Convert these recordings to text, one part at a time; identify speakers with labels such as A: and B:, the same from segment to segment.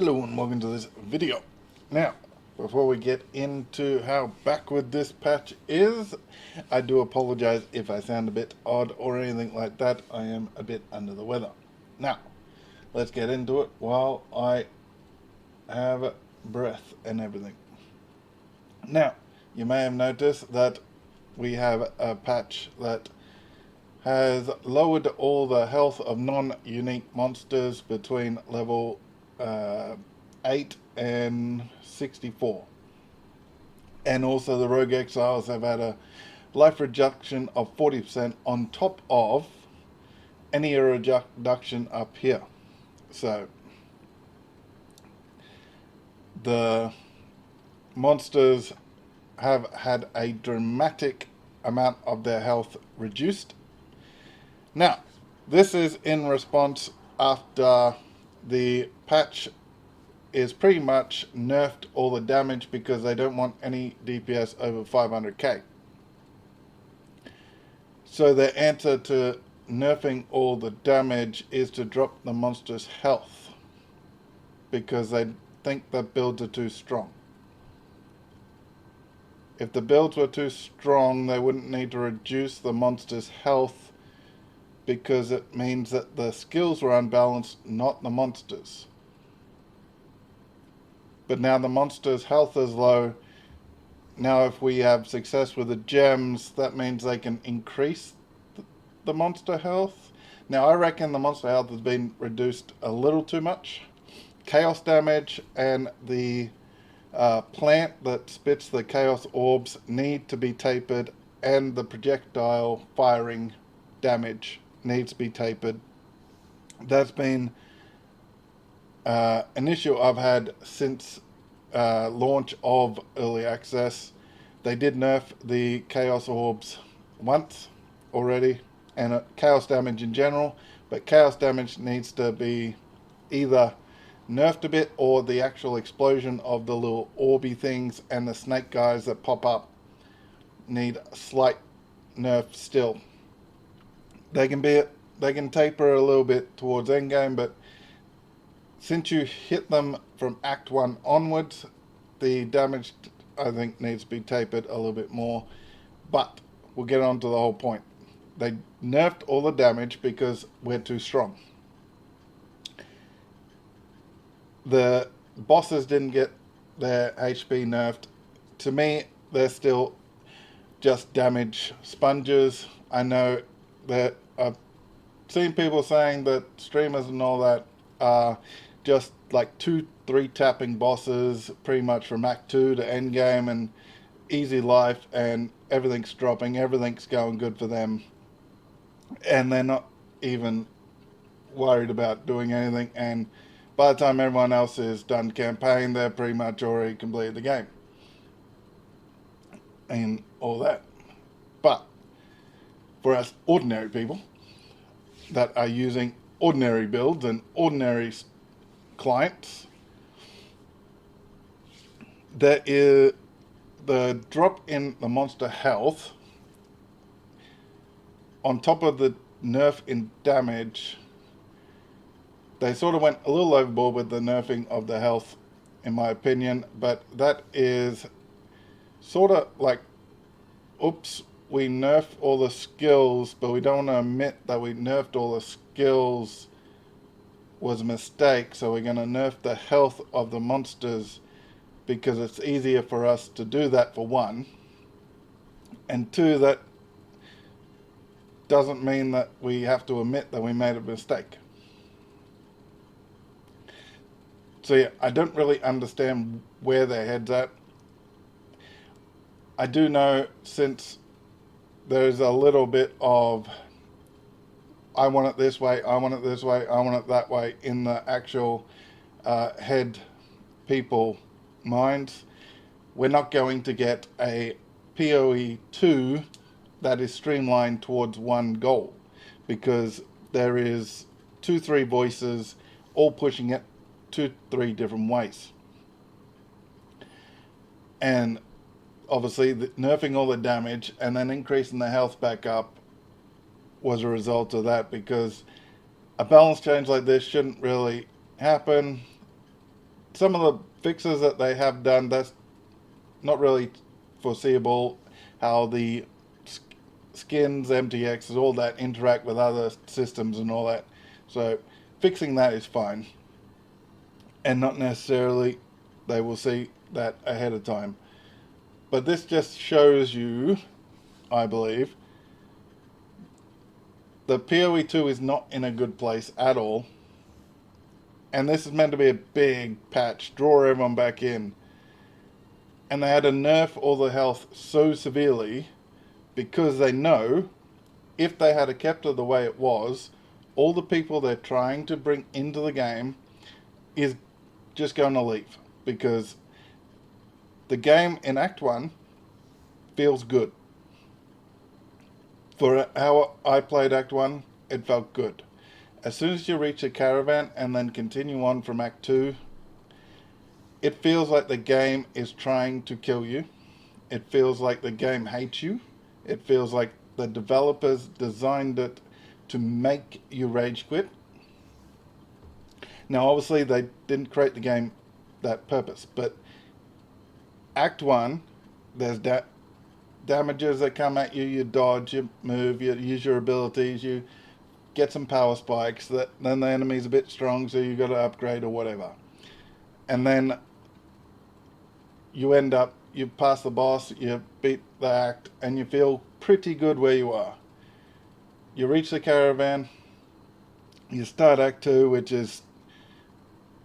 A: Hello and welcome to this video. Now, before we get into how backward this patch is, I do apologize if I sound a bit odd or anything like that. I am a bit under the weather. Now, let's get into it while I have breath and everything. Now, you may have noticed that we have a patch that has lowered all the health of non-unique monsters between level 8 and 64. And also the Rogue Exiles have had a life reduction of 40% on top of any reduction up here. So the monsters have had a dramatic amount of their health reduced. Now, this is in response after the patch is pretty much nerfed all the damage because they don't want any DPS over 500k. So their answer to nerfing all the damage is to drop the monster's health because they think the builds are too strong. If the builds were too strong, they wouldn't need to reduce the monster's health because it means that the skills were unbalanced, not the monsters. But now the monster's health is low. Now if we have success with the gems, that means they can increase the monster health. Now I reckon the monster health has been reduced a little too much. Chaos damage and the plant that spits the chaos orbs need to be tapered, and the projectile firing damage needs to be tapered. That's been an issue I've had since launch of early access. They did nerf the chaos orbs once already, and chaos damage in general, but chaos damage needs to be either nerfed a bit, or the actual explosion of the little orby things and the snake guys that pop up need a slight nerf still. They can taper a little bit towards endgame, but since you hit them from Act 1 onwards, the damage I think needs to be tapered a little bit more. But we'll get on to the whole point. They nerfed all the damage because we're too strong. The bosses didn't get their HP nerfed. To me, they're still just damage sponges. I know that I've seen people saying that streamers and all that are just like 2-3 tapping bosses pretty much from Act 2 to endgame and easy life, and everything's dropping, everything's going good for them, and they're not even worried about doing anything, and by the time everyone else is done campaign, they're pretty much already completed the game and all that. But for us ordinary people that are using ordinary builds and ordinary clients, there is the drop in the monster health on top of the nerf in damage. They sort of went a little overboard with the nerfing of the health, in my opinion, but that is sort of like, oops, we nerfed all the skills, but we don't want to admit that we nerfed all the skills was a mistake, so we're going to nerf the health of the monsters because it's easier for us to do that, for one. And two, that doesn't mean that we have to admit that we made a mistake. So yeah, I don't really understand where their head's at. I do know, since there's a little bit of I want it this way, I want it this way, I want it that way in the actual head people minds, we're not going to get a PoE 2 that is streamlined towards one goal, because there is 2-3 voices all pushing it 2-3 different ways. And obviously nerfing all the damage and then increasing the health back up was a result of that, because a balance change like this shouldn't really happen. some of the fixes that they have done, that's not really foreseeable. How the skins, MTXs, all that interact with other systems and all that. So fixing that is fine, and not necessarily they will see that ahead of time. But this just shows you, I believe, the PoE 2 is not in a good place at all. And this is meant to be a big patch, draw everyone back in. And they had to nerf all the health so severely because they know if they had kept it the way it was, all the people they're trying to bring into the game is just going to leave. Because the game in Act 1 feels good. For how I played Act 1, it felt good. As soon as you reach a caravan and then continue on from Act 2, it feels like the game is trying to kill you. It feels like the game hates you. It feels like the developers designed it to make you rage quit. Now, obviously, they didn't create the game that purpose, but Act 1, there's damages that come at you, you dodge, you move, you use your abilities, you get some power spikes, then the enemy's a bit strong, so you got to upgrade or whatever. And then you end up, you pass the boss, you beat the act, and you feel pretty good where you are. You reach the caravan, you start Act 2, which is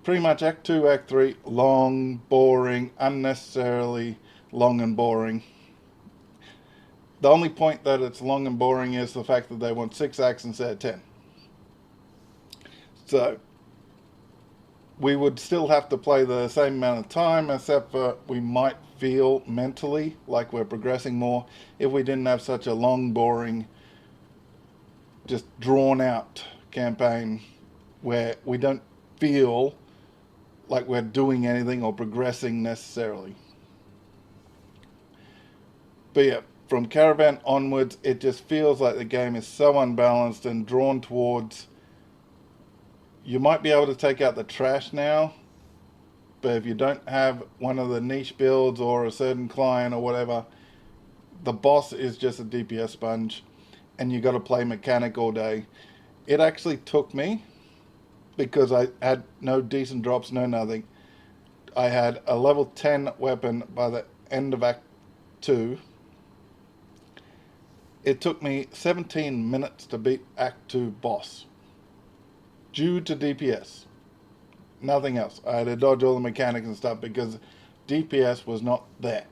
A: pretty much Act 2, Act 3, long, boring, unnecessarily long and boring. The only point that it's long and boring is the fact that they want 6 acts instead of 10. So we would still have to play the same amount of time, except for we might feel mentally like we're progressing more if we didn't have such a long, boring, just drawn out campaign where we don't feel like we're doing anything or progressing necessarily. But yeah, from Caravan onwards, it just feels like the game is so unbalanced and drawn towards, you might be able to take out the trash now, but if you don't have one of the niche builds or a certain client or whatever, the boss is just a DPS sponge and you got to play mechanic all day. It actually took me, because I had no decent drops, no nothing. I had a level 10 weapon by the end of Act 2. It took me 17 minutes to beat Act 2 boss. Due to DPS. Nothing else. I had to dodge all the mechanics and stuff because DPS was not there.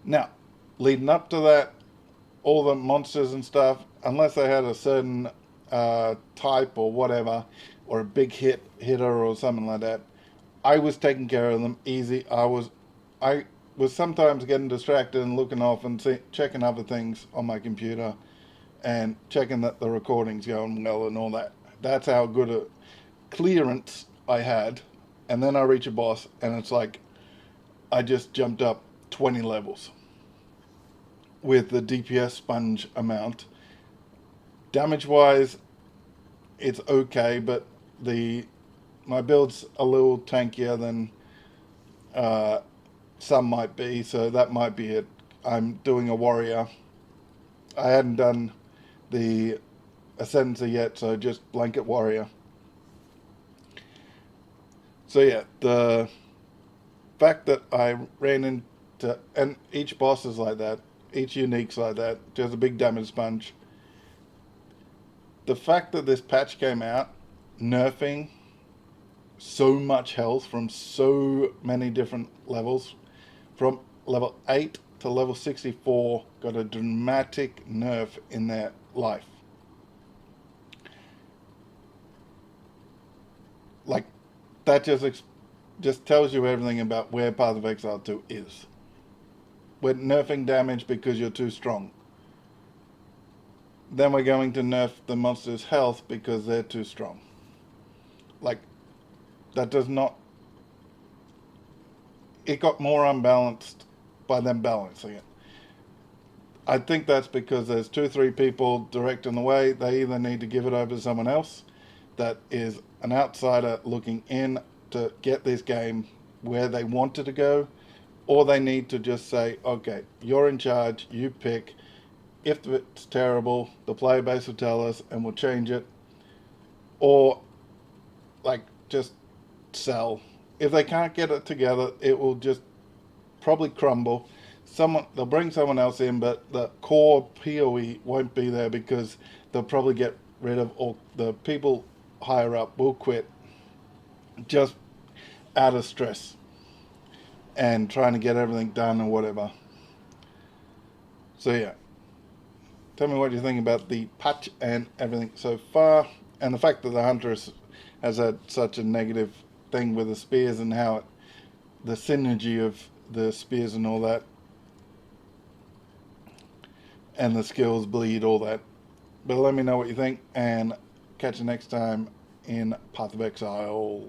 A: Now, leading up to that, all the monsters and stuff, unless they had a certain type or whatever, or a big hitter or something like that, I was taking care of them easy. I was sometimes getting distracted and looking off and checking other things on my computer and checking that the recording's going well and all that. That's how good a clearance I had. And then I reach a boss and it's like I just jumped up 20 levels with the DPS sponge amount. Damage wise, it's okay, but my build's a little tankier than some might be, so that might be it. I'm doing a warrior. I hadn't done the ascendancy yet, so just blanket warrior. So yeah, the fact that I ran into, and each boss is like that, each unique's like that, just a big damage sponge. The fact that this patch came out, nerfing so much health from so many different levels, from level 8 to level 64, got a dramatic nerf in their life. Like, that just tells you everything about where Path of Exile 2 is. We're nerfing damage because you're too strong. Then we're going to nerf the monster's health because they're too strong. Like, that does not... It got more unbalanced by them balancing it. I think that's because there's 2 or 3 people directing the way. They either need to give it over to someone else that is an outsider looking in, to get this game where they want it to go, or they need to just say, okay, you're in charge, you pick. If it's terrible, the player base will tell us and we'll change it. Or, like, just sell. If they can't get it together, it will just probably crumble. They'll bring someone else in, but the core PoE won't be there because they'll probably get rid of, or the people higher up will quit just out of stress and trying to get everything done or whatever. So yeah, tell me what you think about the patch and everything so far, and the fact that the Huntress has had such a negative thing with the spears and how the synergy of the spears and all that, and the skills bleed, all that. But let me know what you think, and catch you next time in Path of Exile.